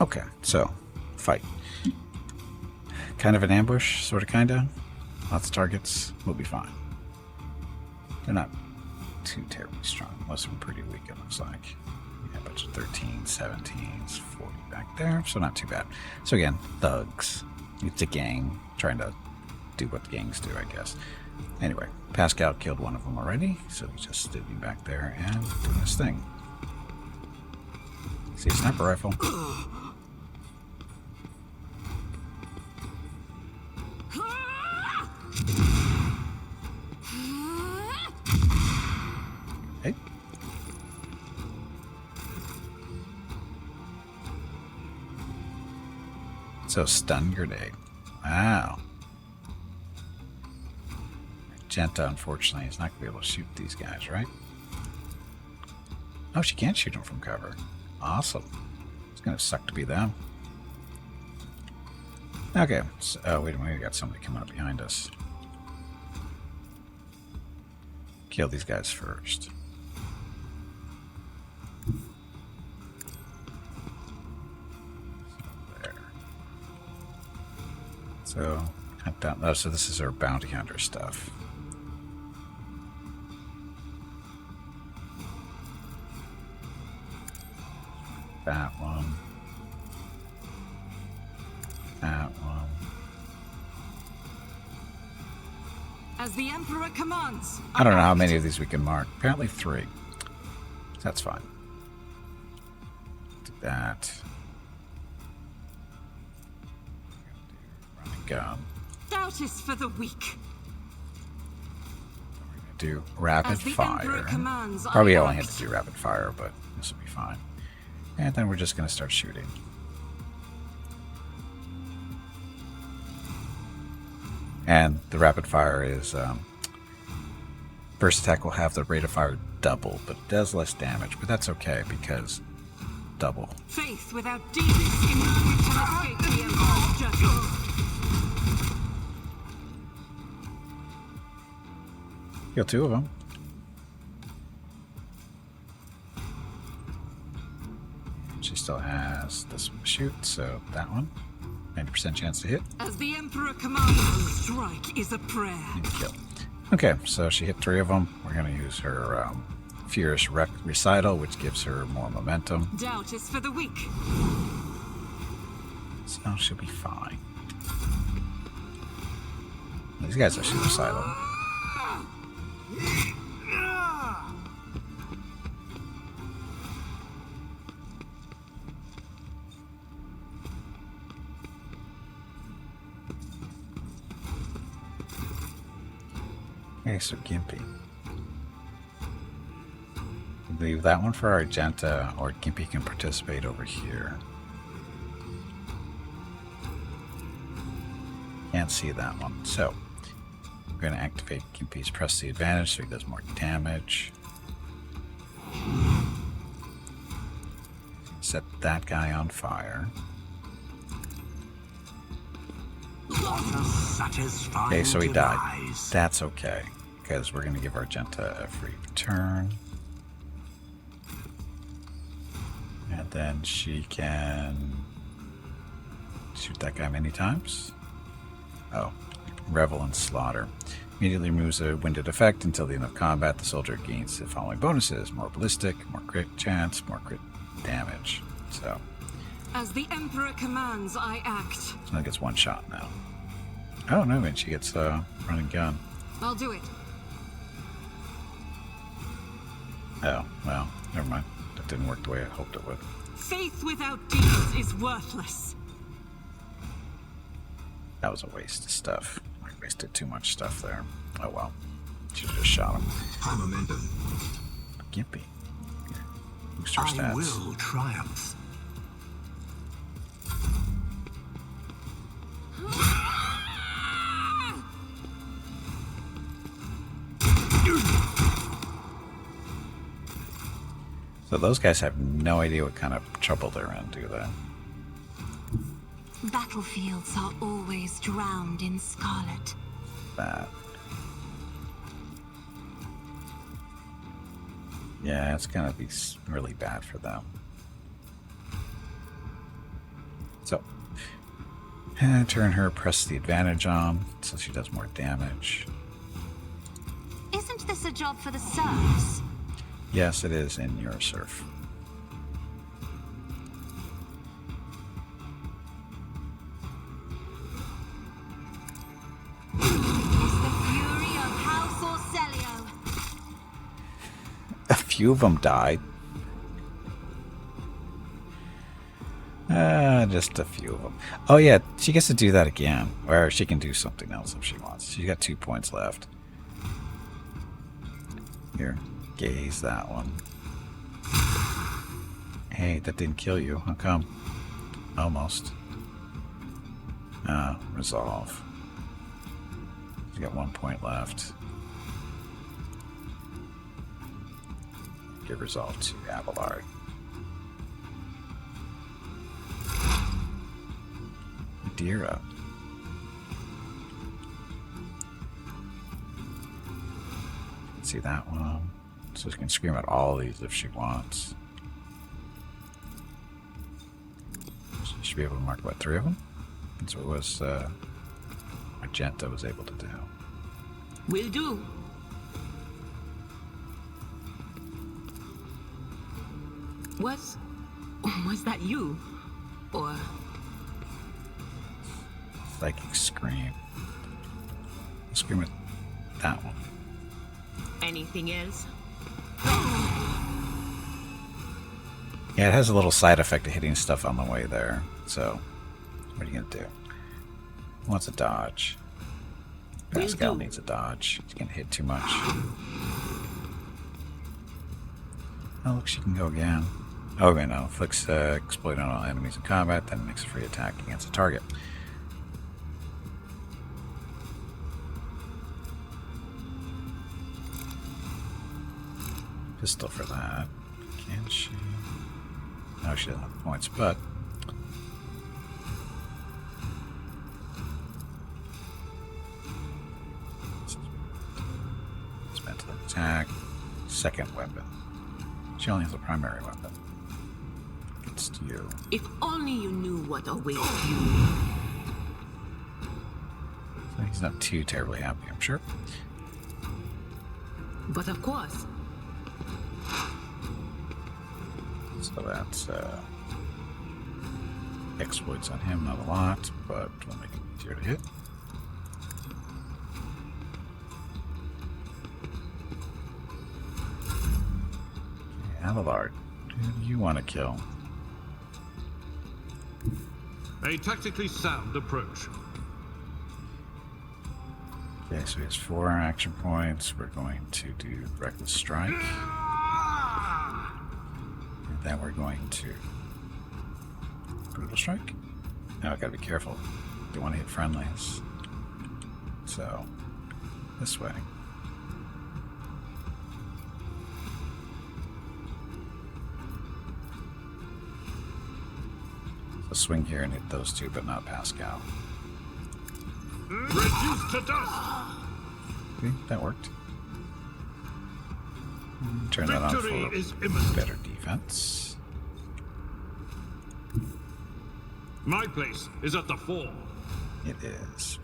Okay, so fight. Kind of an ambush, sort of, kinda. Lots of targets. We'll be fine. They're not too terribly strong. Most of them pretty weak, it looks like. Yeah, a bunch of 13s, 17s, 40 back there, so not too bad. So again, thugs. It's a gang trying to do what the gangs do, I guess. Anyway, Pascal killed one of them already, so he just stood me back there and doing his thing. See, sniper rifle. Hey. So stun grenade. Wow. Genta, unfortunately, is not going to be able to shoot these guys, right? Oh, she can't shoot them from cover. Awesome. It's going to suck to be them. Okay. So, oh, wait a minute. We got somebody coming up behind us. Kill these guys first. There. So, oh, so this is our bounty hunter stuff. That one. That one. As the Emperor commands. I don't know how many of these we can mark. Apparently 3. That's fine. Do that. Run and gun. Doubt is for the weak. We're gonna do rapid fire. Commands, Probably only had to do rapid fire, but this will be fine. And then we're just going to start shooting. And the rapid fire is first attack will have the rate of fire double, but it does less damage. But that's okay because double. Faith without deeds can escape the Emperor's judgment. Kill 2 of them. She still has this one to shoot, so that one. 90% chance to hit. As the Emperor commands, strike is a prayer. And kill. Okay, so she hit 3 of them. We're going to use her Furious Recital, which gives her more momentum. Doubt is for the weak. So she'll be fine. These guys are suicidal. Okay, so Gimpy. Leave that one for Argenta, or Gimpy can participate over here. Can't see that one. So, we're going to activate Gimpy's Press the Advantage so he does more damage. Set that guy on fire. Okay, so he died. That's okay, because we're going to give Argenta a free turn. And then she can shoot that guy many times. Oh, Revel and Slaughter. Immediately removes a winded effect until the end of combat. The soldier gains the following bonuses: more ballistic, more crit chance, more crit damage. So, as the Emperor commands, I act. So that gets 1 shot now. Oh no, and she gets running gun. I'll do it. Oh, well, never mind. That didn't work the way I hoped it would. Faith without deeds is worthless. That was a waste of stuff. I wasted too much stuff there. Oh well. Should have just shot him. High momentum. Gimpy. Boost her stats. I will triumph. So those guys have no idea what kind of trouble they're in, do they? Battlefields are always drowned in scarlet. That. Yeah, it's gonna be really bad for them. So, turn her, press the advantage on, so she does more damage. Isn't this a job for the serfs? Yes, it is in your surf. It's the fury of House Orcelio. A few of them died. Just a few of them. Oh yeah, she gets to do that again. Or she can do something else if she wants. She's got 2 points left. Here, gaze that one. Hey, that didn't kill you. How come? Almost. Resolve. She's got 1 point left. Give resolve to Abelard. Dira. See that one. So she can scream at all of these if she wants. She should be able to mark, what, 3 of them? That's what was Magenta was able to do. Will do. Was that you? Or Psychic scream. Scream at that one. anything else? Yeah, it has a little side effect of hitting stuff on the way there. So, what are you gonna do? Who wants a dodge? Will Pascal do. needs a dodge. She's gonna hit too much. Oh, look, she can go again. Oh, wait, no. Inflicts exploit on all enemies in combat, then makes a free attack against a target. Pistol for that. Can she? No, she doesn't have points, but it's meant to attack. Second weapon. She only has a primary weapon. Against you. If only you knew what awaits you. So he's not too terribly happy, I'm sure. But of course, So that's exploits on him, not a lot, but will make it easier to hit. Okay, Abelard, who do you want to kill? A tactically sound approach. Okay, so he has 4 action points. We're going to do Reckless Strike. And then we're going to Brutal Strike. Now I gotta be careful. Don't want to hit friendlies. So, this way. So swing here and hit those 2, but not Pascal. Reduced to dust. See, that worked. Turn that on Victory for is imminent. better defense. My place is at the fore. It is.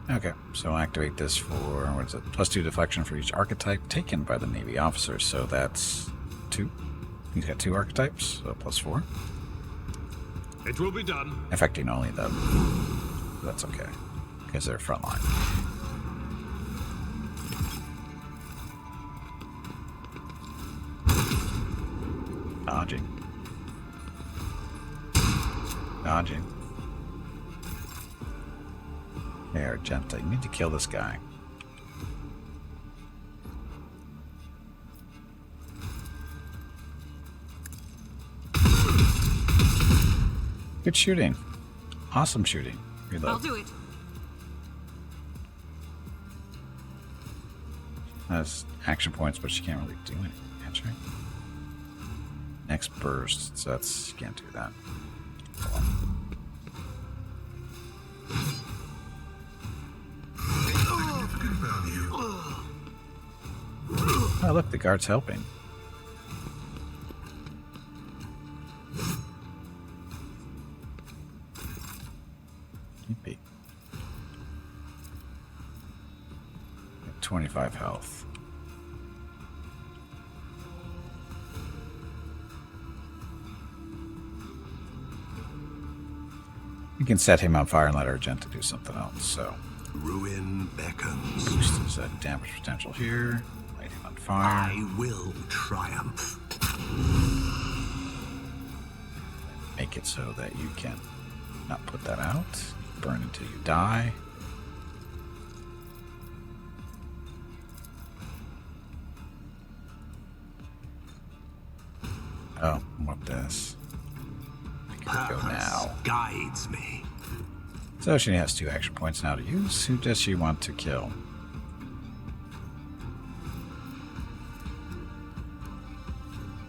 Okay, so activate this for, what is it? +2 deflection for each archetype taken by the Navy officer. So that's 2. He's got 2 archetypes, so +4. It will be done. Affecting only them. That's okay, because they're frontline. Dodging. Dodging. Hey, Argenta, you need to kill this guy. Good shooting. Awesome shooting. I'll Reload. do it. Has action points, but she can't really do anything, can she? Next burst, so that's, you can't do that. Oh, look, the guard's helping. Maybe. 25 health. We can set him on fire and let our gent to do something else, so. Ruin beckons. Boost his damage potential here. Light him on fire. I will triumph. Make it so that you can not put that out. Burn until you die. Oh, what this? I can go now. Guides me. So she has 2 action points now to use. Who does she want to kill?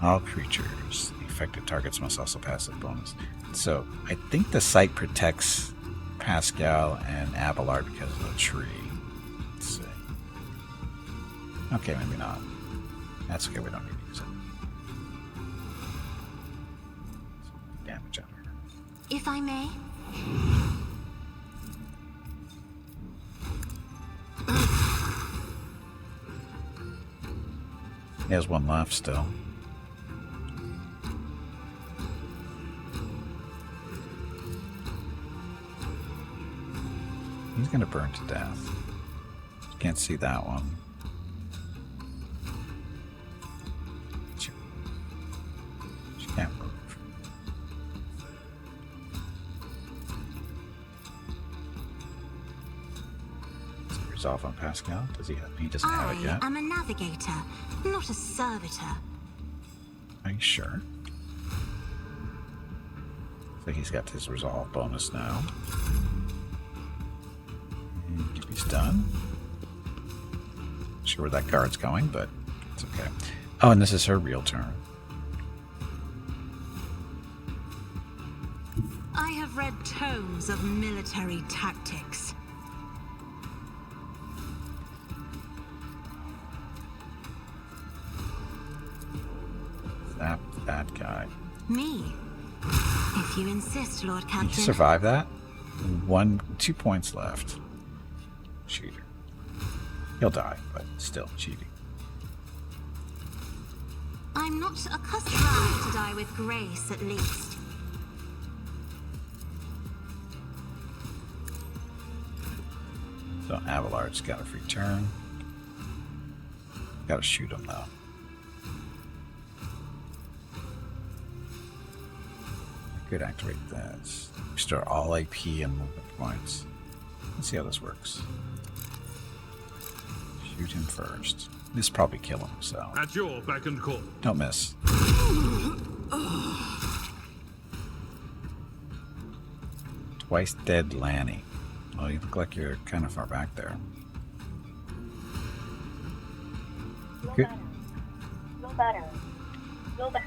All creatures. Affected targets must also pass this bonus. So I think the site protects Pascal and Abelard because of the tree. Let's see. Okay, maybe not. That's okay, we don't need to use it. Damage on her. If I may. He has 1 left still. He's gonna burn to death. Can't see that one. She can't move. Does it resolve on Pascal? Does he have? He doesn't have it yet. I am a navigator, not a servitor. Are you sure? So he's got his resolve bonus now. And he's done. Not sure where that guard's going, but it's okay. Oh, and this is her real turn. I have read tomes of military tactics. That guy. Me? If you insist, Lord Can Captain. you survive that? 2 points left. Cheater. He'll die, but still cheating. I'm not accustomed to die with grace, at least. So Abelard's got a free turn. Gotta shoot him though. I could activate this. Restore all AP and movement points. Let's see how this works. Shoot him first. This probably kill him, so. At your beck and call. Don't miss. Twice dead Lanny. Well, you look like you're kind of far back there. Good. No better. No better.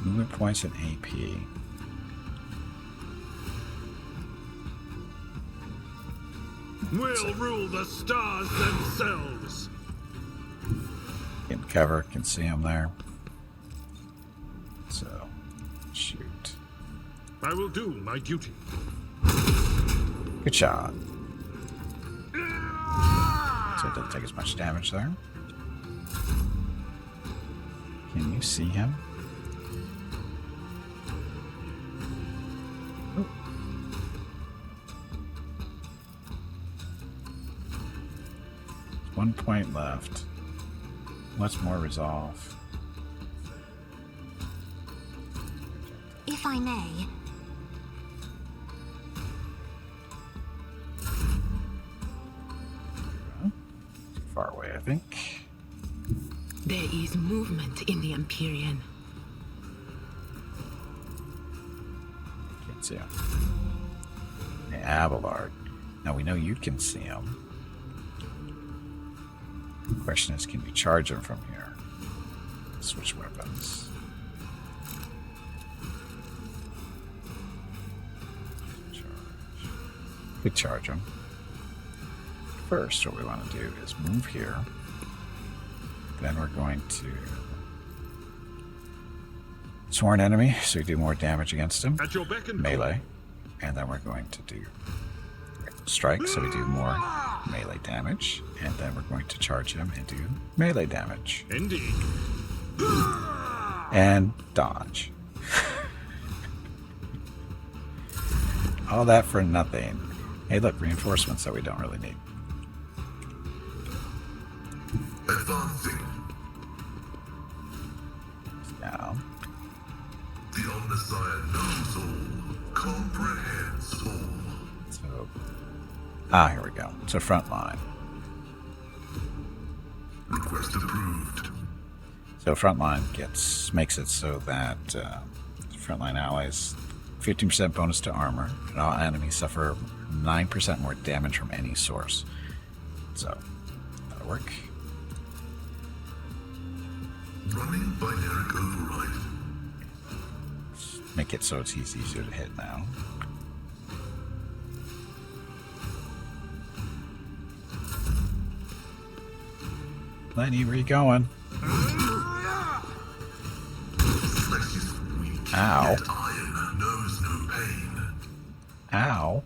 Movement points and AP. We'll rule the stars themselves. Get cover, can see him there. So, shoot. I will do my duty. Good shot. So it doesn't take as much damage there. Can you see him? Ooh. 1 point left. What's more resolve? If I may. Too far away, I think. There is movement in the Empyrean. Can't see him. The Abelard. Now we know you can see him. The question is, can we charge him from here? Switch weapons. Charge. Could charge him. First, what we want to do is move here. Then we're going to Sworn enemy, so we do more damage against him. At your beck and call. Melee. And then we're going to do strike, so we do more melee damage. And then we're going to charge him and do melee damage. Indeed. And dodge. All that for nothing. Hey, look, reinforcements that we don't really need. Advancing. Now, The Omnissiah knows all, comprehends all. so here we go. So front line. Request approved. So frontline makes it so that frontline allies 15% bonus to armor, and all enemies suffer 9% more damage from any source. So that'll work. Running binary override. Make it so it's easier to hit now. Lenny, where you going? Flesh is weak, Ow. yet iron knows no pain. Ow.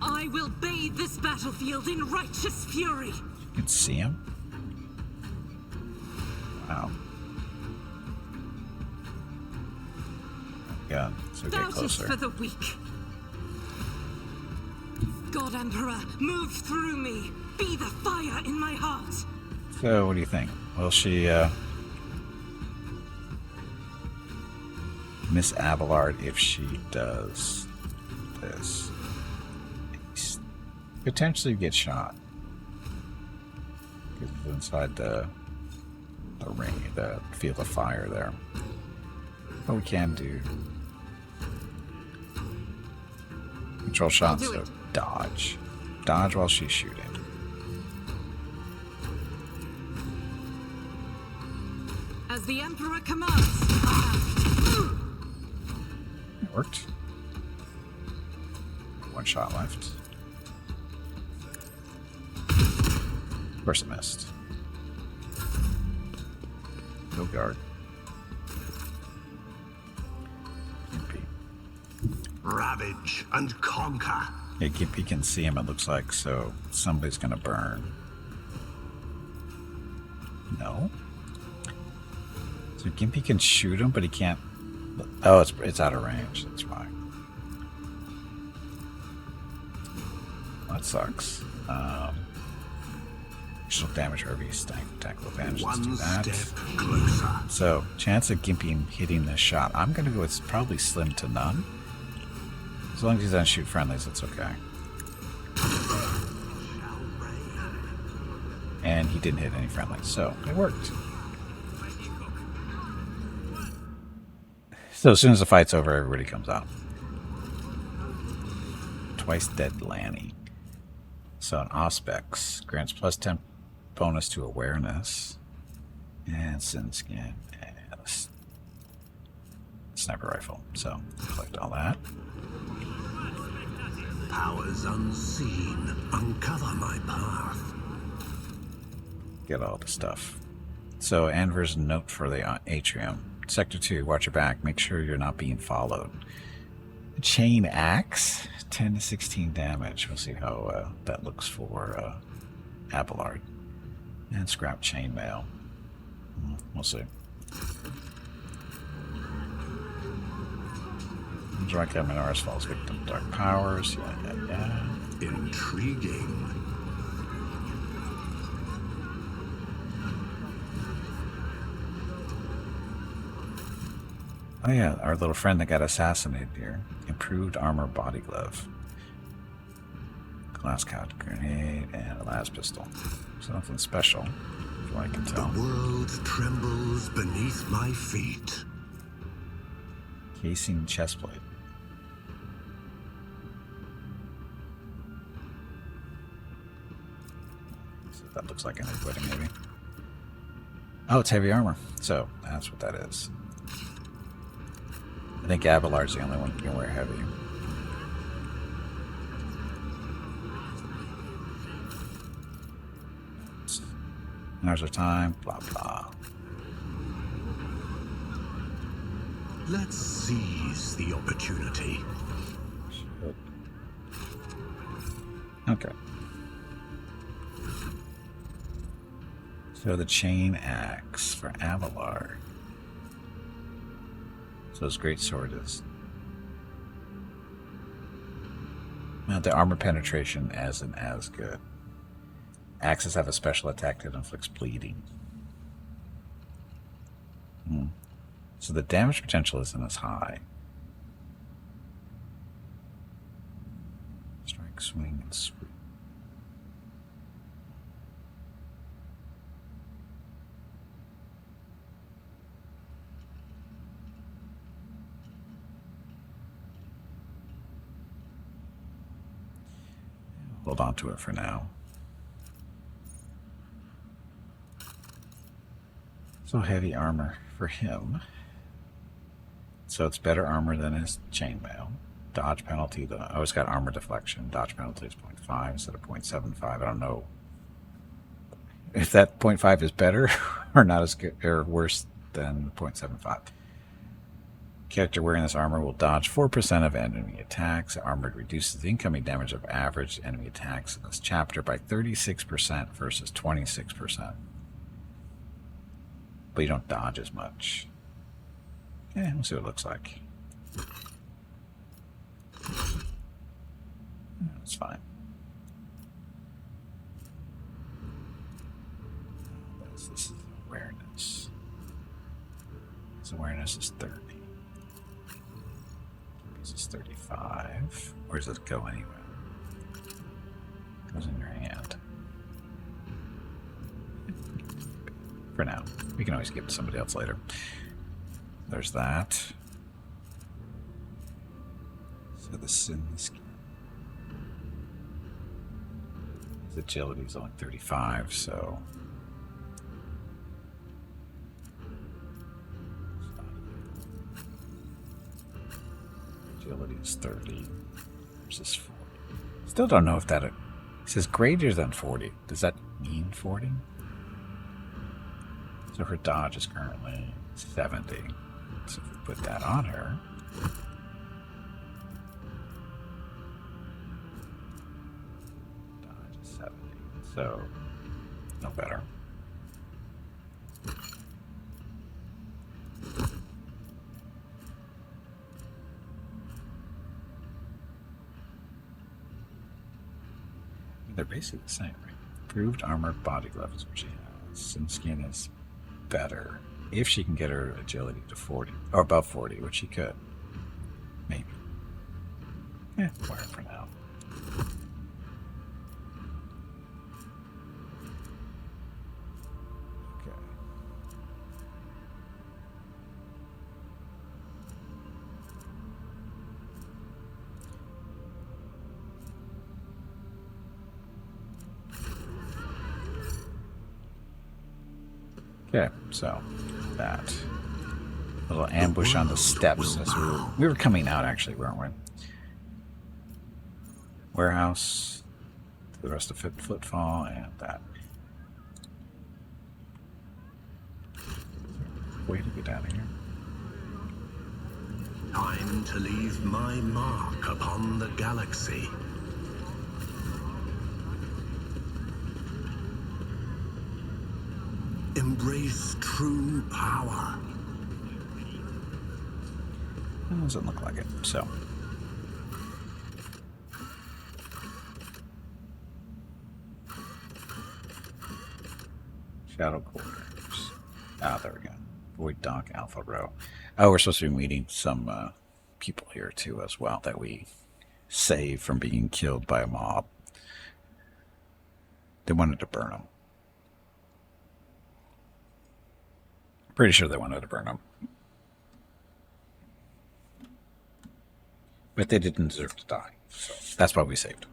I will bathe this battlefield in righteous fury. You can see him. Wow. Yeah, so get Doubt is closer. for the weak. God Emperor, move through me. Be the fire in my heart. So, what do you think? Will she, miss Abelard if she does this? Potentially get shot. Because it's inside the ring, the field of fire there. But we can do control shots, do so it. dodge. Dodge while she's shooting. As the Emperor commands. It worked. One shot left. Of course it missed. No guard. Gimpy. Ravage and conquer. Yeah, Gimpy can see him, it looks like, so somebody's gonna burn. No? So Gimpy can shoot him, but he can't... Oh, it's out of range, that's why. That sucks. Additional damage wherever you tackle advantage. Let's do One that. step closer. So, chance of Gimpy hitting this shot. I'm going to go with probably slim to none. As long as he doesn't shoot friendlies, it's okay. And he didn't hit any friendlies, so it worked. So as soon as the fight's over, everybody comes out. Twice dead Lanny. So an Auspex grants plus 10 bonus to awareness. And sin skin. And a sniper rifle. So collect all that. Powers unseen, uncover my path. Get all the stuff. So Anver's note for the atrium. Sector 2, watch your back. Make sure you're not being followed. Chain axe, 10 to 16 damage. We'll see how that looks for Abelard. And scrap chainmail. We'll see. Draca Minoris falls victim to dark powers. Yeah. Intriguing. Oh yeah, our little friend that got assassinated here. Improved armor body glove. Glass cut grenade and a las pistol. So nothing special, from what I can tell. The world trembles beneath my feet. Casing chestplate. So that looks like an equipping maybe. Oh, it's heavy armor. So that's what that is. I think Abelard's the only one who can wear heavy. Now's our time. Blah blah. Let's seize the opportunity. Okay. So the chain axe for Avalar. So his great sword is. Now the armor penetration isn't as good. Axes have a special attack that inflicts bleeding. So the damage potential isn't as high. Strike, swing, and sweep. Hold on to it for now. So heavy armor for him. So it's better armor than his chainmail. Dodge penalty, though. Oh, it's got armor deflection. Dodge penalty is 0.5 instead of 0.75. I don't know if that 0.5 is better or not as good or worse than 0.75. Character wearing this armor will dodge 4% of enemy attacks. Armor reduces the incoming damage of average enemy attacks in this chapter by 36% versus 26%. But you don't dodge as much. Yeah, we'll see what it looks like. That's fine. This is awareness. His awareness is 30. This is 35. Where does it go anyway? It goes in your hand. For now. We can always give it to somebody else later. There's that. So the sin skin. His agility is only 35, so. Agility is 30 versus 40. Still don't know if that. It says greater than 40. Does that mean 40? So her dodge is currently 70. So if we put that on her, dodge is 70. So no better. They're basically the same, right? Improved armor, body glove is what she has. Sin skin is better if she can get her agility to 40 or above 40, which she could. Maybe. Yeah, wear it for now. Okay. Okay, so that little ambush on the steps as we were coming out, actually, weren't we? Warehouse, the rest of Footfall, and that. Way to get out of here. Time to leave my mark upon the galaxy. Embrace true power. It doesn't look like it, so. Shadow Quarters. Ah, there we go. Void Dock Alpha Row. Oh, we're supposed to be meeting some people here too as well that we saved from being killed by a mob. They wanted to burn them. Pretty sure they wanted to burn them. But they didn't deserve to die. So that's why we saved them.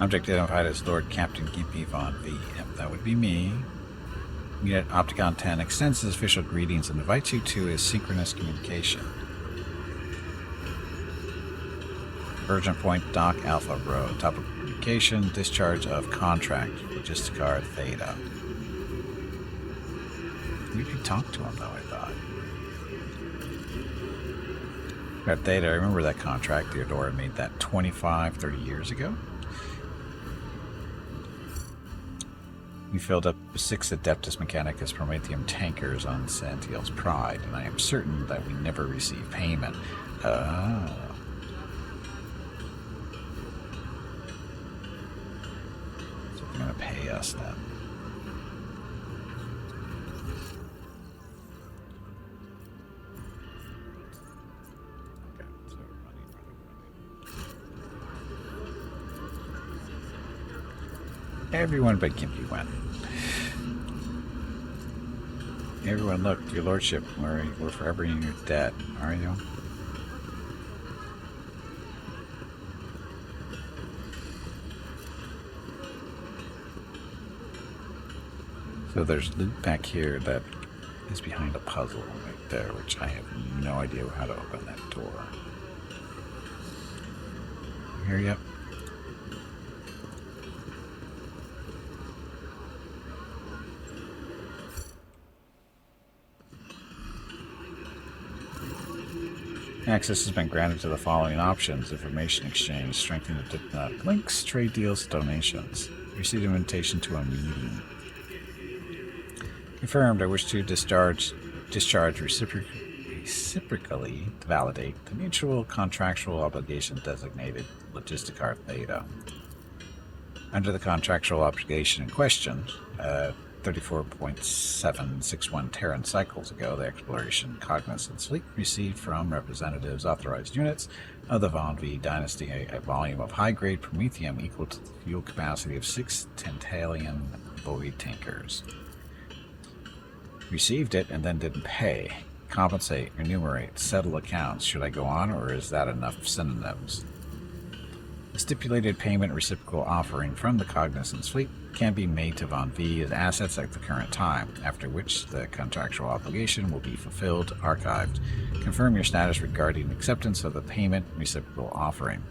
Object identified as Lord Captain Gimpy Von V. Yep, that would be me. Unit Opticon 10 extends his official greetings and invites you to his synchronous communication. Virgin Point Dock Alpha Road. Topic communication. Discharge of contract. Logisticar Theta. We could talk to him though, I thought. Got Theta, I remember that contract. Theodora made that 25, 30 years ago. We filled up 6 Adeptus Mechanicus Prometheum tankers on Santiel's Pride, and I am certain that we never received payment. Oh. So they're going to pay us then. Okay, so running. Everyone but Gimpy went. Everyone, look, your lordship, we're forever in your debt, are you? So there's loot back here that is behind a puzzle right there, which I have no idea how to open that door. Here, yep. Access has been granted to the following options: information exchange, strengthening the diplomatic links, trade deals, donations. Received an invitation to a meeting. Confirmed, I wish to discharge reciprocally to validate the mutual contractual obligation designated Logisticar Theta. Under the contractual obligation in question, 34.761 Terran cycles ago, the exploration cognizance fleet received from representatives authorized units of the Von V dynasty a volume of high-grade promethium equal to the fuel capacity of 6 Tantalian void tankers. Received it and then didn't pay. Compensate, enumerate, settle accounts. Should I go on, or is that enough synonyms? The stipulated payment reciprocal offering from the Cognizance fleet can be made to Von V as assets at the current time, after which the contractual obligation will be fulfilled, archived. Confirm your status regarding acceptance of the payment reciprocal offering.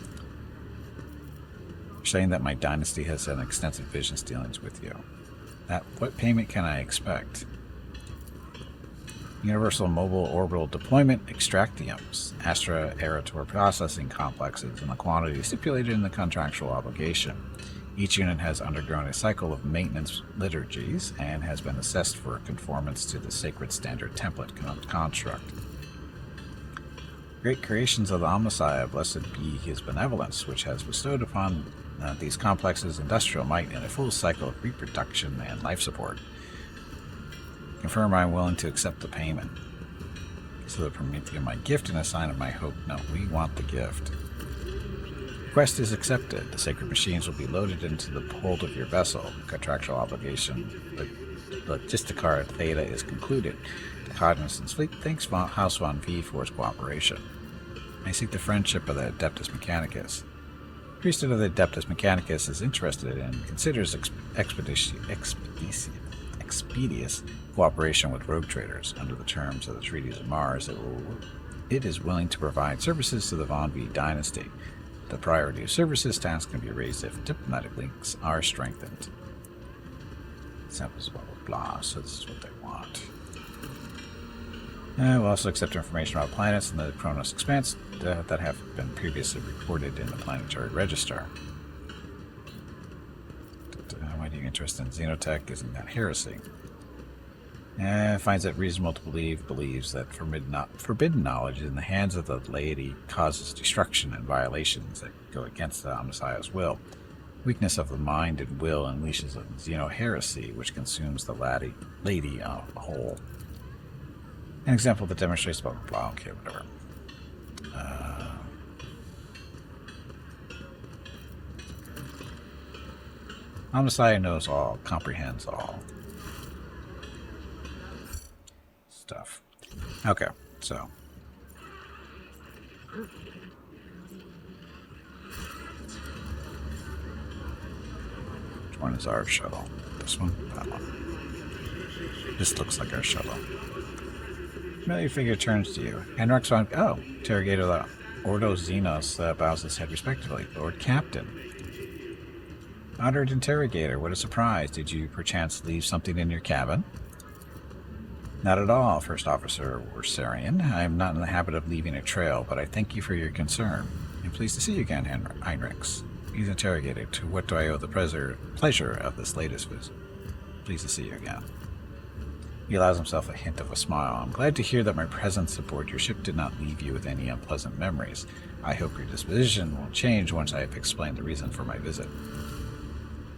You're saying that my dynasty has had extensive business dealings with you. What payment can I expect? Universal Mobile Orbital Deployment Extractiums, Astra Aerator Processing Complexes, and the quantity stipulated in the contractual obligation. Each unit has undergone a cycle of maintenance liturgies and has been assessed for conformance to the Sacred Standard Template construct. Great creations of the Omnissiah, blessed be his benevolence, which has bestowed upon these complexes industrial might and a full cycle of reproduction and life support. Confirm I am willing to accept the payment. So the Prometheum my gift and a sign of my hope. No, we want the gift. Request is accepted. The sacred machines will be loaded into the hold of your vessel. Contractual obligation. The Logisticar Theta is concluded. The Cognizance fleet thanks House Von V for its cooperation. I seek the friendship of the Adeptus Mechanicus. The priesthood of the Adeptus Mechanicus is interested in and considers expeditious cooperation with rogue traders. Under the terms of the Treaties of Mars, it is willing to provide services to the Von V dynasty. The priority of services task can be raised if diplomatic links are strengthened. Samples, blah, blah, blah. So this is what they want. We'll also accept information about planets in the Kronos Expanse that have been previously recorded in the Planetary Register. Why are you interested in xenotech? Isn't that heresy? Finds it reasonable to believes that forbidden knowledge in the hands of the laity causes destruction and violations that go against the Omnissiah's will. Weakness of the mind and will unleashes a xeno-heresy which consumes the laity whole. An example that demonstrates blah, blah, blah. Okay, whatever. Omnissiah knows all, comprehends all. Stuff. Okay, so. Which one is our shuttle? This one? That one. This looks like our shuttle. Familiar figure turns to you. Henrik's on. Oh, Interrogator the Ordo Xenos bows his head respectively. Lord Captain. Honored Interrogator, what a surprise. Did you perchance leave something in your cabin? Not at all, First Officer Worsarian. I am not in the habit of leaving a trail, but I thank you for your concern. I'm pleased to see you again, Heinrichs. He's interrogated. To what do I owe the pleasure of this latest visit? Pleased to see you again. He allows himself a hint of a smile. I'm glad to hear that my presence aboard your ship did not leave you with any unpleasant memories. I hope your disposition will change once I have explained the reason for my visit.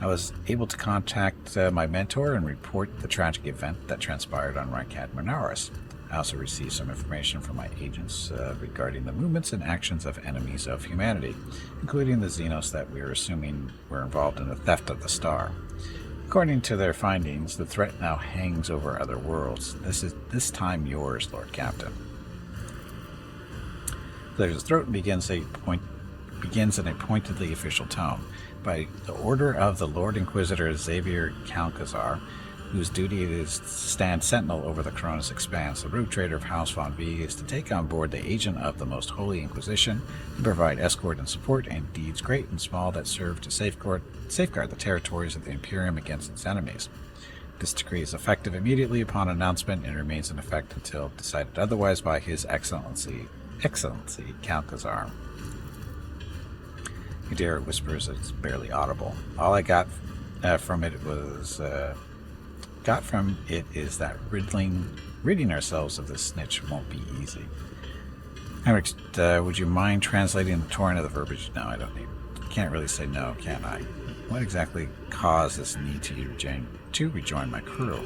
I was able to contact my mentor and report the tragic event that transpired on Rykat Manaris. I also received some information from my agents regarding the movements and actions of enemies of humanity, including the Xenos that we are assuming were involved in the theft of the star. According to their findings, the threat now hangs over other worlds. This is this time yours, Lord Captain. Clears his throat and begins in a pointedly official tone. By the order of the Lord Inquisitor Xavier Calcazar, whose duty it is to stand sentinel over the Coronis Expanse, the rogue trader of House Von V is to take on board the agent of the Most Holy Inquisition and provide escort and support and deeds great and small that serve to safeguard the territories of the Imperium against its enemies. This decree is effective immediately upon announcement and remains in effect until decided otherwise by His Excellency Calcazar. Yadira whispers it's barely audible. All I got from it is that ridding ourselves of this snitch won't be easy. Henrik, would you mind translating the torrent of the verbiage? No, I don't need. Can't really say no, can I? What exactly caused this need to rejoin my crew?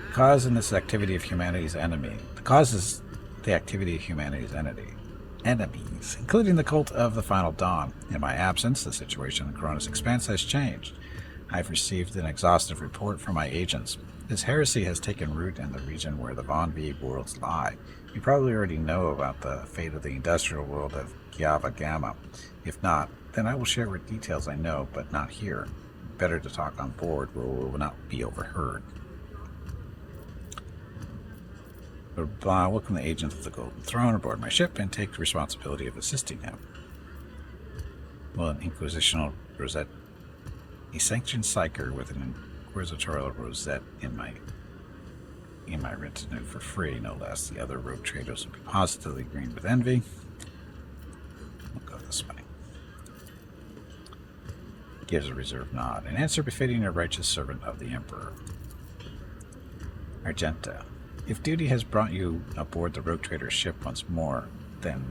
The cause in this activity of humanity's enemy. The cause is the activity of humanity's enemies, including the cult of the Final Dawn. In my absence, the situation in the Coronis Expanse has changed. I've received an exhaustive report from my agents. This heresy has taken root in the region where the Von V worlds lie. You probably already know about the fate of the industrial world of Giava Gamma. If not, then I will share what details I know, but not here. Better to talk on board where we will not be overheard. Welcome the agent of the Golden Throne aboard my ship and take the responsibility of assisting him. Well, an inquisitional rosette. A sanctioned psyker with an inquisitorial rosette in my retinue for free, no less. The other rogue traders will be positively green with envy. We'll go this way. Gives a reserved nod. An answer befitting a righteous servant of the Emperor. Argenta. If duty has brought you aboard the rogue trader's ship once more, then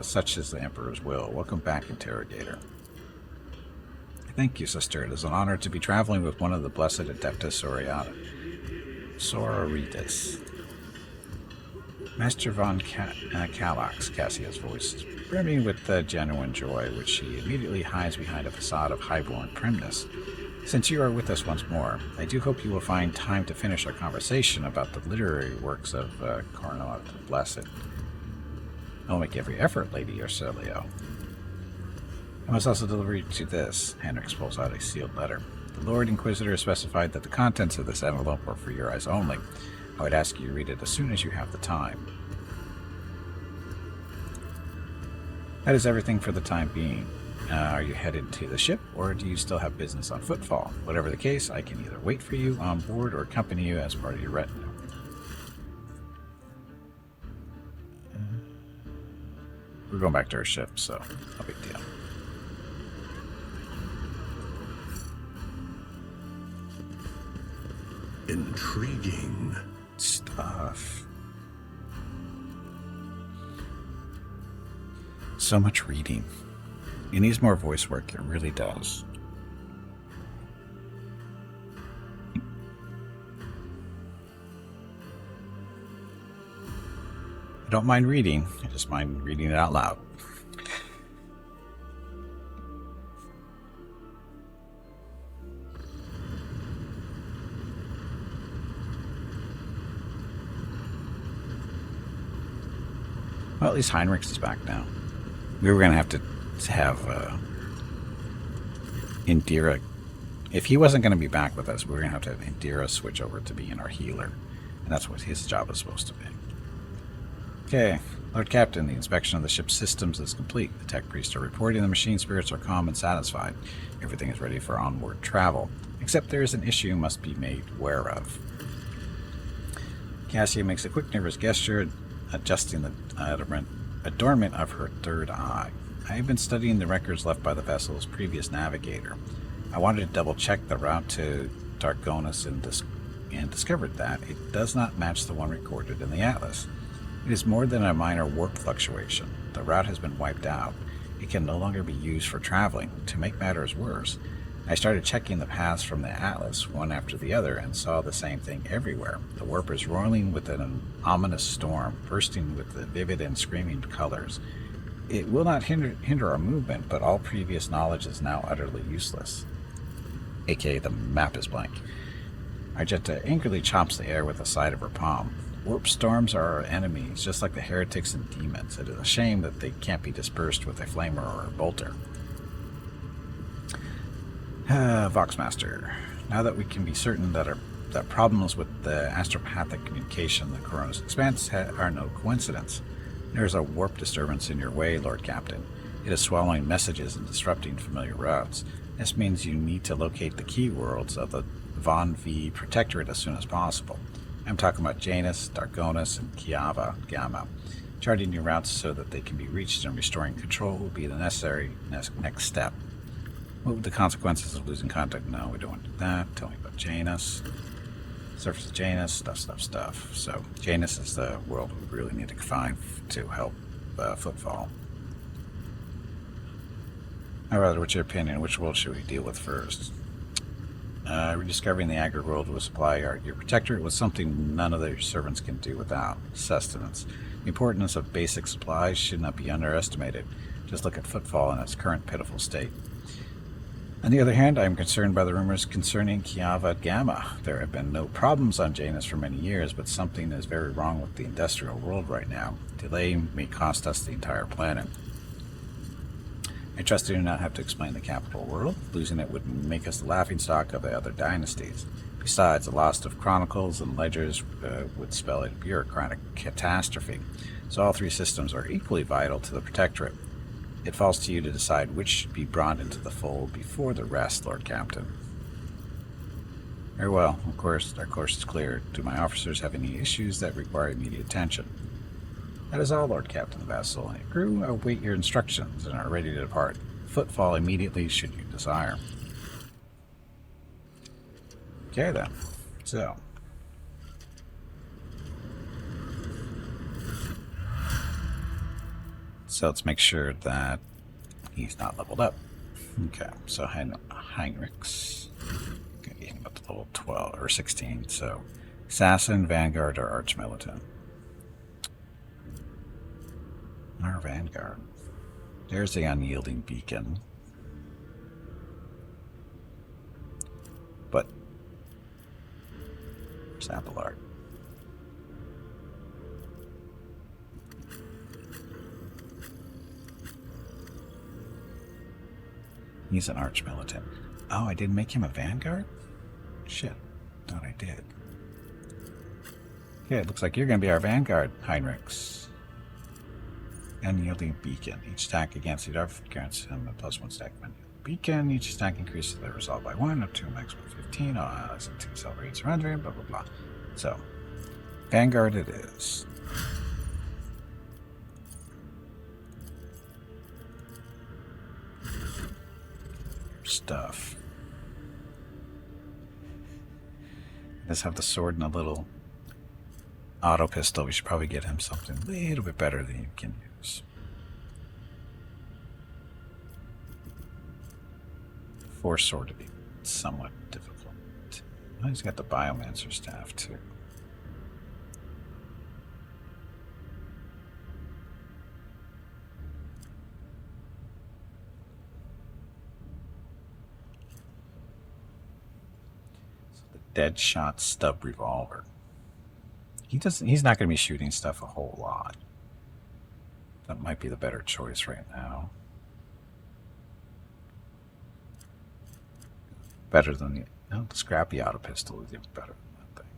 such is the Emperor's will. Welcome back, Interrogator. Thank you, sister. It is an honor to be traveling with one of the blessed Adeptus Sororitas. Master von Kallax, Cassia's voice is brimming with genuine joy, which she immediately hides behind a facade of highborn primness. Since you are with us once more, I do hope you will find time to finish our conversation about the literary works of Coronel the Blessed. I will make every effort, Lady Ursulio. I must also deliver you to this. Henrik pulls out a sealed letter. The Lord Inquisitor specified that the contents of this envelope are for your eyes only. I would ask you to read it as soon as you have the time. That is everything for the time being. Are you headed to the ship, or do you still have business on footfall? Whatever the case, I can either wait for you on board or accompany you as part of your retinue. We're going back to our ship, so no big deal. Intriguing stuff. So much reading. It needs more voice work, it really does. I don't mind reading, I just mind reading it out loud. Well, at least Heinrichs is back now. We were going to have Indira If he wasn't going to be back with us, we were going to have Indira switch over to being our healer. And that's what his job is supposed to be. Okay, Lord Captain, the inspection of the ship's systems is complete. The tech priests are reporting the machine spirits are calm and satisfied. Everything is ready for onward travel, except there is an issue must be made aware of. Cassia makes a quick nervous gesture, adjusting the adornment of her third eye. I have been studying the records left by the vessel's previous navigator. I wanted to double-check the route to Darkonis and discovered that it does not match the one recorded in the Atlas. It is more than a minor warp fluctuation. The route has been wiped out. It can no longer be used for traveling. To make matters worse, I started checking the paths from the Atlas, one after the other, and saw the same thing everywhere. The warp is roiling with an ominous storm, bursting with the vivid and screaming colors. It will not hinder our movement, but all previous knowledge is now utterly useless. AKA the map is blank. Argenta angrily chops the air with the side of her palm. Warp storms are our enemies, just like the heretics and demons. It is a shame that they can't be dispersed with a flamer or a bolter. Voxmaster. Now that we can be certain that problems with the astropathic communication, the Corona's expanse, are no coincidence. There is a warp disturbance in your way, Lord Captain. It is swallowing messages and disrupting familiar routes. This means you need to locate the key worlds of the Von V Protectorate as soon as possible. I'm talking about Janus, Darkonis, and Kiava Gamma. Charting new routes so that they can be reached and restoring control will be the necessary next step. What would the consequences of losing contact? No, we don't want to do that. Tell me about Janus. Surface of Janus, stuff. So, Janus is the world we really need to find to help Footfall. However, what's your opinion? Which world should we deal with first? Rediscovering the Agri world will supply your protectorate with something none of their servants can do without: sustenance. The importance of basic supplies should not be underestimated. Just look at Footfall in its current pitiful state. On the other hand, I am concerned by the rumors concerning Kiava Gamma. There have been no problems on Janus for many years, but something is very wrong with the industrial world right now. Delay may cost us the entire planet. I trust I do not have to explain the capital world. Losing it would make us the laughingstock of the other dynasties. Besides, the loss of chronicles and ledgers would spell a bureaucratic catastrophe. So all three systems are equally vital to the Protectorate. It falls to you to decide which should be brought into the fold before the rest, Lord Captain. Very well. Of course, our course is clear. Do my officers have any issues that require immediate attention? That is all, Lord Captain of the vessel. And your crew await your instructions and are ready to depart. Footfall immediately should you desire. Okay then. So let's make sure that he's not leveled up. Okay, so Heinrichs. Okay, getting up to level 12 or 16. So Assassin, Vanguard, or Archmilitant. Our Vanguard. There's the unyielding beacon. But where's Abelard? He's an Archmilitant. Oh, I didn't make him a Vanguard? Shit. Thought I did. Okay, it looks like you're going to be our Vanguard, Heinrichs. Unyielding beacon. Each attack against the Darth grants him a +1 stack of beacon. Each attack increases the resolve by 1 up to a maximum of 15. Allows it to accelerate surrendering, blah, blah, blah. So, Vanguard it is. Stuff. Let's have the sword and a little auto pistol. We should probably get him something a little bit better than he can use. Force sword to be somewhat difficult. Oh, he's got the Biomancer staff too. So the Deadshot Stub Revolver. He's not going to be shooting stuff a whole lot. That might be the better choice right now. Better than the... No, the scrappy auto pistol is even better than that thing.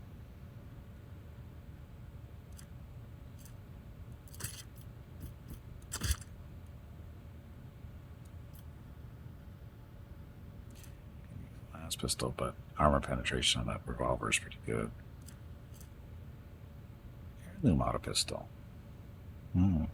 Last pistol, but armor penetration on that revolver is pretty good. Heirloom auto pistol. Hmm.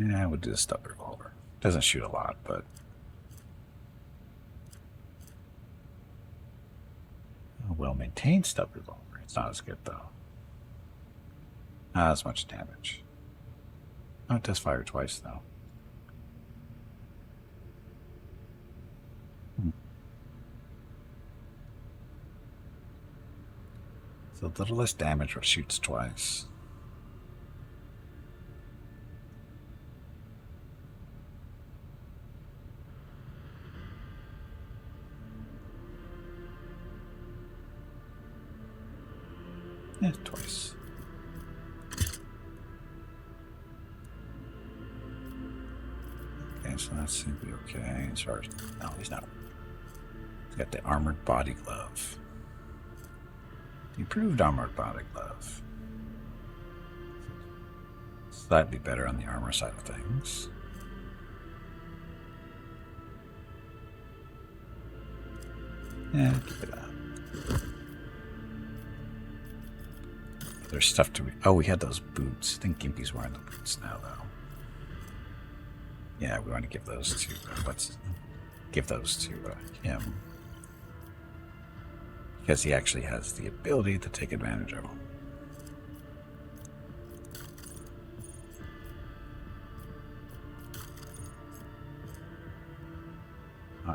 Yeah, I would do the stub revolver. Doesn't shoot a lot, but a well-maintained stub revolver. It's not as good though. Not as much damage. Oh, it does fire twice though. So a little less damage, but shoots twice. Yeah, twice. Okay, so that seems to be okay. As far as... No, he's not. He's got the armored body glove. The improved armored body glove. Slightly better on the armor side of things. Yeah, keep it up. There's stuff to... Oh, we had those boots. I think Gimpy's wearing the boots now, though. Yeah, we want to give those to... give those to him. Because he actually has the ability to take advantage of them.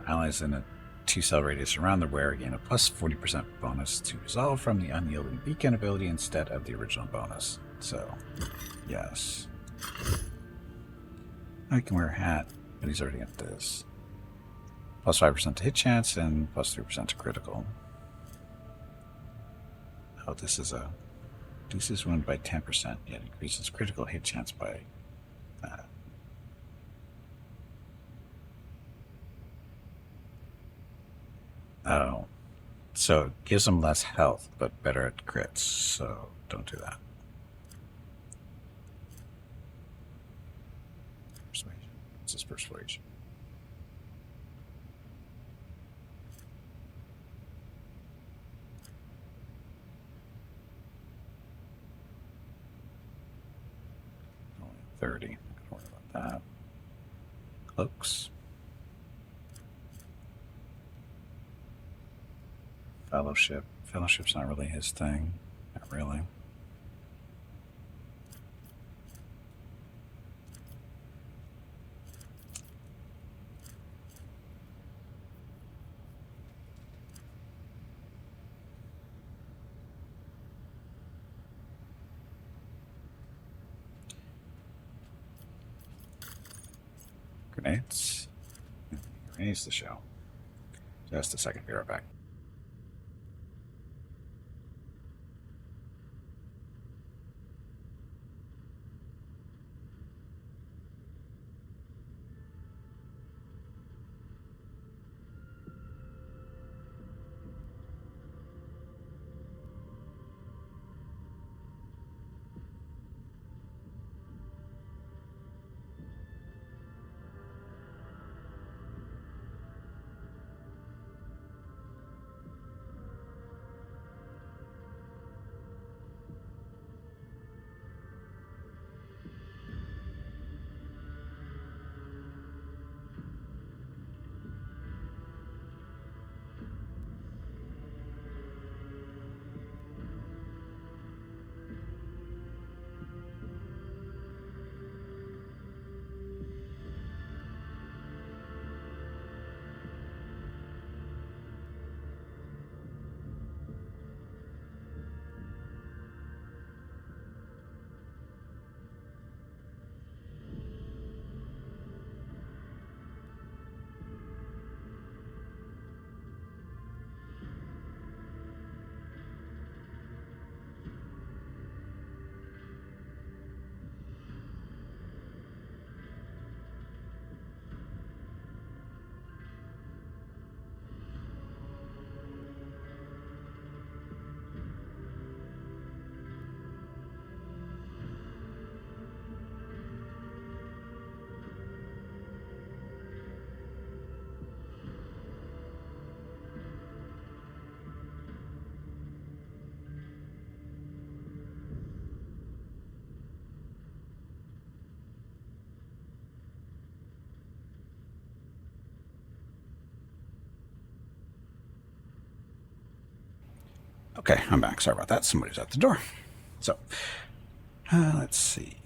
Allies in a 2-cell radius around the wearer gain a plus 40% bonus to resolve from the unyielding beacon ability instead of the original bonus. So, yes. I can wear a hat, but he's already got this. Plus 5% to hit chance and plus 3% to critical. Oh, this is a... reduces wound by 10%, yet increases critical hit chance by that. Oh. So it gives him less health, but better at crits, so don't do that. Persuasion. What's his persuasion? Only 30. Don't worry about that. Cloaks. Fellowship. Fellowship's not really his thing. Not really. Grenades. Grenades the show. Just a second, be right back. Okay, I'm back. Sorry about that. Somebody's at the door. So, let's see.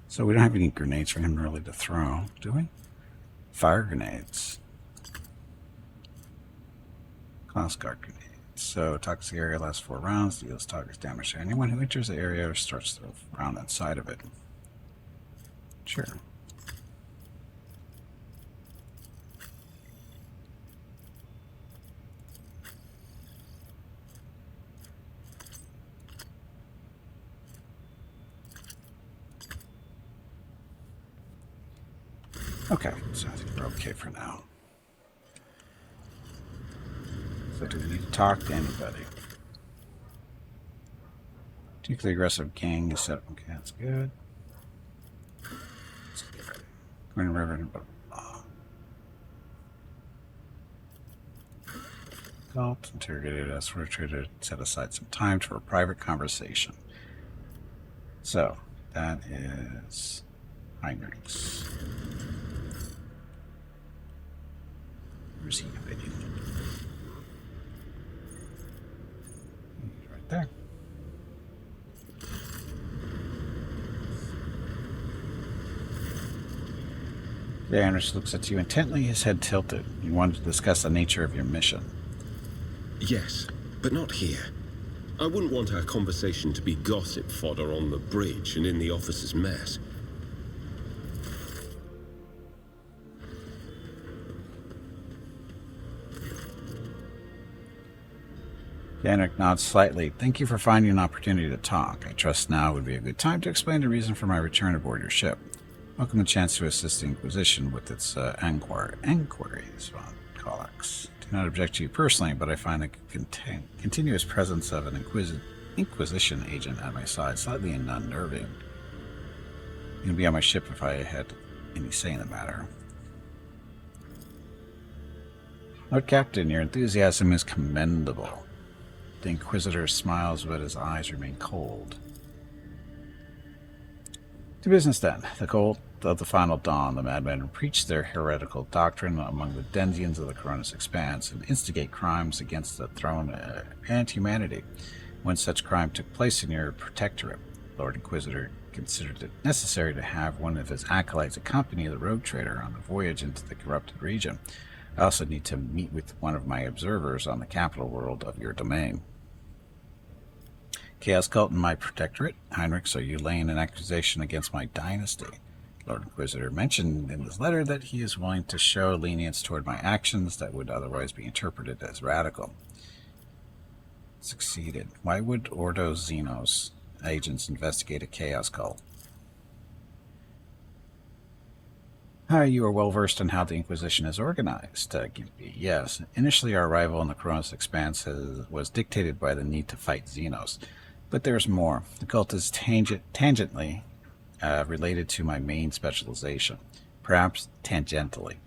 So we don't have any grenades for him really to throw, do we? Fire grenades. Class guard grenades. So, toxic area lasts 4 rounds, deals toxic damage to anyone who enters the area or starts the round inside of it. Sure. Okay, so I think we're okay for now. So do we need to talk to anybody? Particularly aggressive gang is set up. Okay, that's good. Let's get ready. Going to Reverend Galt interrogated us. We're trying to set aside some time for a private conversation. So that is Heinrich's. Where's he video? He's right there. Anders looks at you intently, his head tilted. You wanted to discuss the nature of your mission. Yes, but not here. I wouldn't want our conversation to be gossip fodder on the bridge and in the officers' mess. Yannick nods slightly. Thank you for finding an opportunity to talk. I trust now would be a good time to explain the reason for my return aboard your ship. Welcome the chance to assist the Inquisition with its inquiries on Collex. Do not object to you personally, but I find the continuous presence of an Inquisition agent at my side slightly unnerving. You can be on my ship if I had any say in the matter. Lord Captain, your enthusiasm is commendable. The Inquisitor smiles, but his eyes remain cold. To business then. The cult of the final dawn, the madmen preach their heretical doctrine among the denizens of the Coronis Expanse and instigate crimes against the throne and humanity. When such crime took place in your protectorate, Lord Inquisitor considered it necessary to have one of his acolytes accompany the rogue trader on the voyage into the corrupted region. I also need to meet with one of my observers on the capital world of your domain. Chaos Cult in my protectorate. Heinrich, so you laying an accusation against my dynasty. Lord Inquisitor mentioned in his letter that he is willing to show lenience toward my actions that would otherwise be interpreted as radical. Succeeded. Why would Ordo Xenos agents investigate a Chaos Cult? You are well versed in how the Inquisition is organized, Gimpy. Yes, initially our arrival in the Coronis Expanse was dictated by the need to fight Xenos. But there's more. The cult is tangentially related to my main specialization. Perhaps tangentially.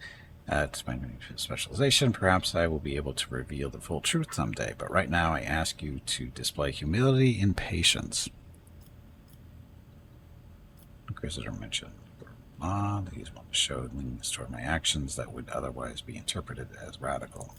To my main specialization, perhaps I will be able to reveal the full truth someday. But right now I ask you to display humility and patience. Inquisitor mentioned that he's willing to show lenience toward my actions that would otherwise be interpreted as radical.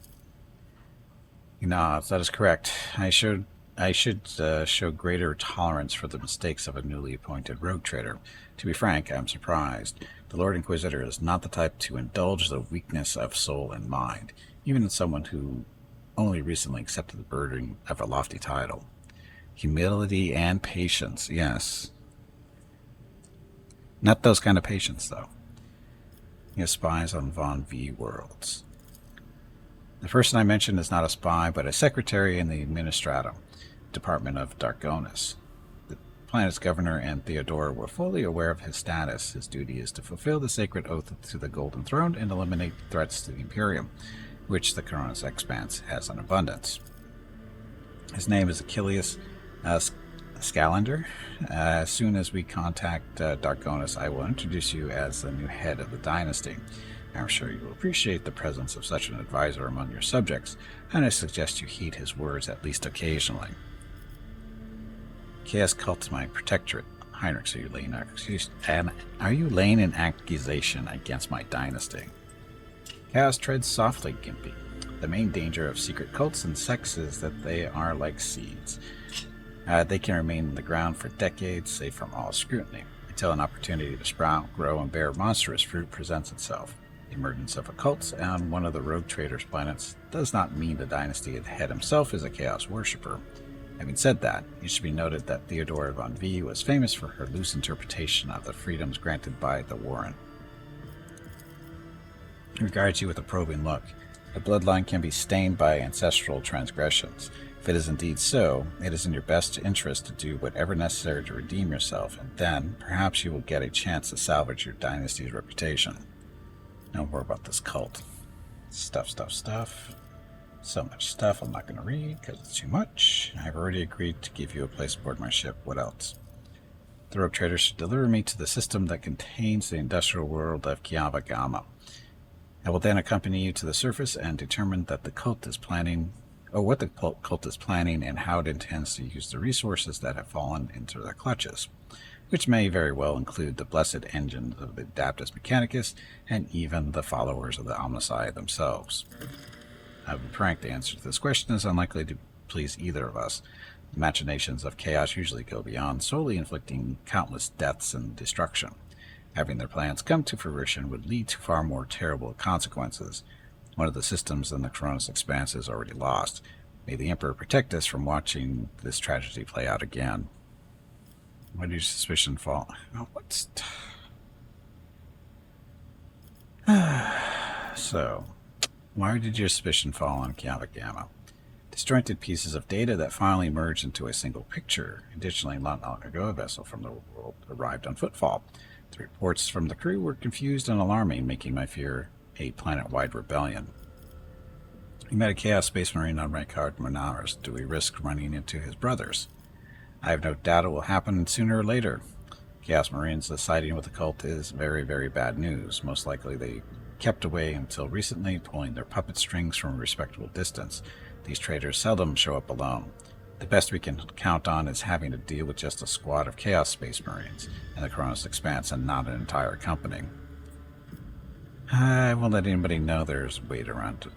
He nods. That is correct. I should show greater tolerance for the mistakes of a newly appointed rogue trader. To be frank, I am surprised. The Lord Inquisitor is not the type to indulge the weakness of soul and mind, even in someone who only recently accepted the burden of a lofty title. Humility and patience, yes. Not those kind of patience, though. He has spies on Von V worlds. The person I mentioned is not a spy, but a secretary in the Administratum, Department of Darkonis. The planet's governor and Theodora were fully aware of his status. His duty is to fulfill the sacred oath to the Golden Throne and eliminate threats to the Imperium, which the Coronis Expanse has in abundance. His name is Achilles Scalander. As soon as we contact Darkonis, I will introduce you as the new head of the dynasty. I'm sure you will appreciate the presence of such an advisor among your subjects, and I suggest you heed his words at least occasionally. Chaos Cult, my protectorate. Heinrich, are you laying an accusation against my dynasty? Chaos treads softly, Gimpy. The main danger of secret cults and sects is that they are like seeds. They can remain in the ground for decades, safe from all scrutiny, until an opportunity to sprout, grow, and bear monstrous fruit presents itself. The emergence of a cult on one of the rogue traders' planets does not mean the dynasty head himself is a chaos worshipper. Having said that, it should be noted that Theodora von V was famous for her loose interpretation of the freedoms granted by the Warren. He regards you with a probing look. The bloodline can be stained by ancestral transgressions. If it is indeed so, it is in your best interest to do whatever necessary to redeem yourself, and then perhaps you will get a chance to salvage your dynasty's reputation. No more about this cult. Stuff. So much stuff I'm not going to read because it's too much. I've already agreed to give you a place aboard my ship. What else? The rogue trader should deliver me to the system that contains the industrial world of Kiava Gamma. I will then accompany you to the surface and determine that the cult is planning, or what the cult is planning and how it intends to use the resources that have fallen into their clutches, which may very well include the blessed engines of the Adaptus Mechanicus and even the followers of the Omnicide themselves. I will be frank, the answer to this question is unlikely to please either of us. The machinations of chaos usually go beyond solely inflicting countless deaths and destruction. Having their plans come to fruition would lead to far more terrible consequences. One of the systems in the Cronus Expanse is already lost. May the Emperor protect us from watching this tragedy play out again. Why did your suspicion fall? Oh, what's... So, why did your suspicion fall on Kiava Gamma? Disjointed pieces of data that finally merged into a single picture. Additionally, not long ago, a vessel from the world arrived on footfall. The reports from the crew were confused and alarming, making my fear a planet-wide rebellion. We met a Chaos Space Marine on Ricard Monaris. Do we risk running into his brothers? I have no doubt it will happen sooner or later. Chaos Marines siding with the cult is very, very bad news. Most likely they kept away until recently, pulling their puppet strings from a respectable distance. These traitors seldom show up alone. The best we can count on is having to deal with just a squad of Chaos Space Marines in the Cronus Expanse and not an entire company. I won't let anybody know there's weight around to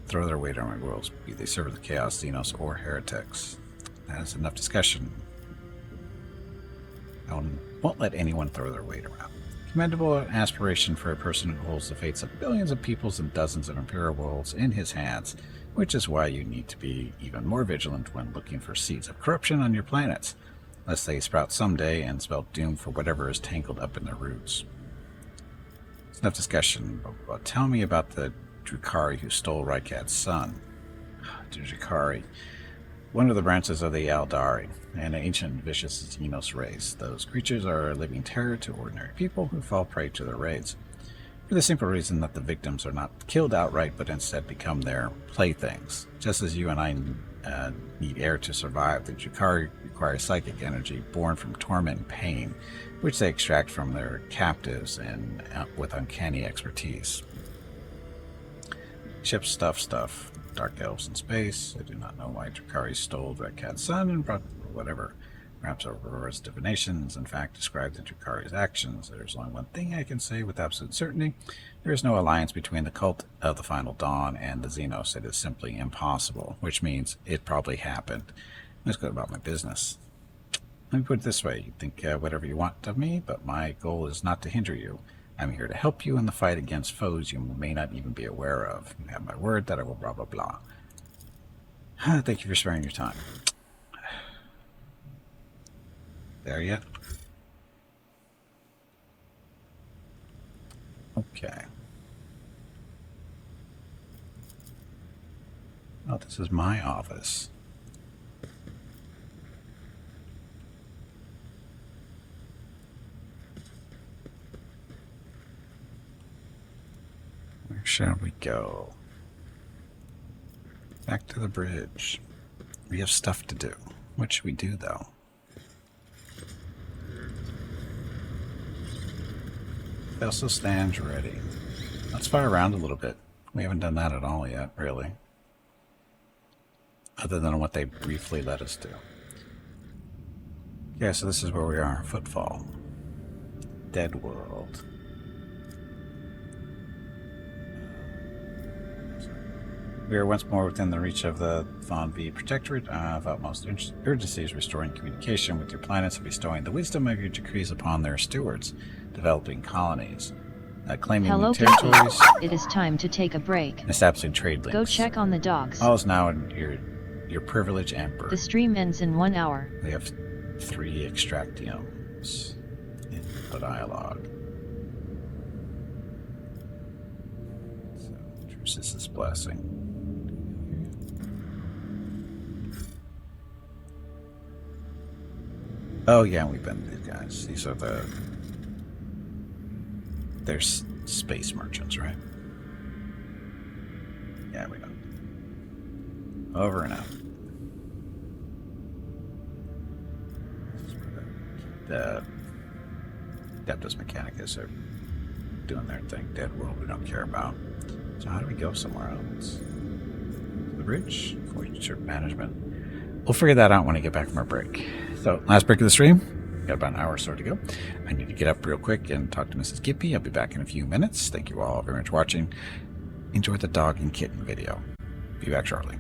throw their weight around my worlds, be they serve the Chaos, Xenos, or heretics. That is enough discussion. I won't let anyone throw their weight around. Commendable aspiration for a person who holds the fates of billions of peoples and dozens of Imperial worlds in his hands, which is why you need to be even more vigilant when looking for seeds of corruption on your planets, lest they sprout someday and spell doom for whatever is tangled up in their roots. It's enough discussion, but tell me about the Drukhari who stole Rykad's son. The Drukhari, one of the branches of the Aldari, an ancient vicious Xenos race. Those creatures are a living terror to ordinary people who fall prey to their raids, for the simple reason that the victims are not killed outright, but instead become their playthings. Just as you and I need air to survive, the Drukhari require psychic energy born from torment and pain, which they extract from their captives and with uncanny expertise. Ship stuff. Dark elves in space. I do not know why Drukhari stole Rykad's son and brought whatever. Perhaps Aurora's divinations, in fact, describe the Drukhari's actions. There's only one thing I can say with absolute certainty. There is no alliance between the cult of the Final Dawn and the Xenos. It is simply impossible, which means it probably happened. Let's go about my business. Let me put it this way. You think whatever you want of me, but my goal is not to hinder you. I'm here to help you in the fight against foes you may not even be aware of. You have my word that I will blah, blah, blah. Thank you for sparing your time. There yet? Okay. Oh, this is my office. Where shall we go? Back to the bridge. We have stuff to do. What should we do, though? Vessel stands ready. Let's fire around a little bit. We haven't done that at all yet, really. Other than what they briefly let us do. Yeah, so this is where we are. Footfall. Dead world. We are once more within the reach of the Von V Protectorate. Of utmost urgency is restoring communication with your planets and bestowing the wisdom of your decrees upon their stewards, developing colonies, claiming Hello, new territories, it is time to take a break. and establishing trade links. Go check on the dogs. All is now in your privilege and burden. The stream ends in 1 hour. We have 3 extractiomes in the dialogue. So, Drusus's blessing. Oh yeah, we've been these guys. These are they're space merchants, right? Yeah, we know. Over and out. This is where the Adeptus Mechanicus are doing their thing. Dead world we don't care about. So how do we go somewhere else? The bridge? Future management. We'll figure that out when I get back from our break. So, last break of the stream. Got about an hour or so to go. I need to get up real quick and talk to Mrs. Gippy. I'll be back in a few minutes. Thank you all very much for watching. Enjoy the dog and kitten video. Be back shortly.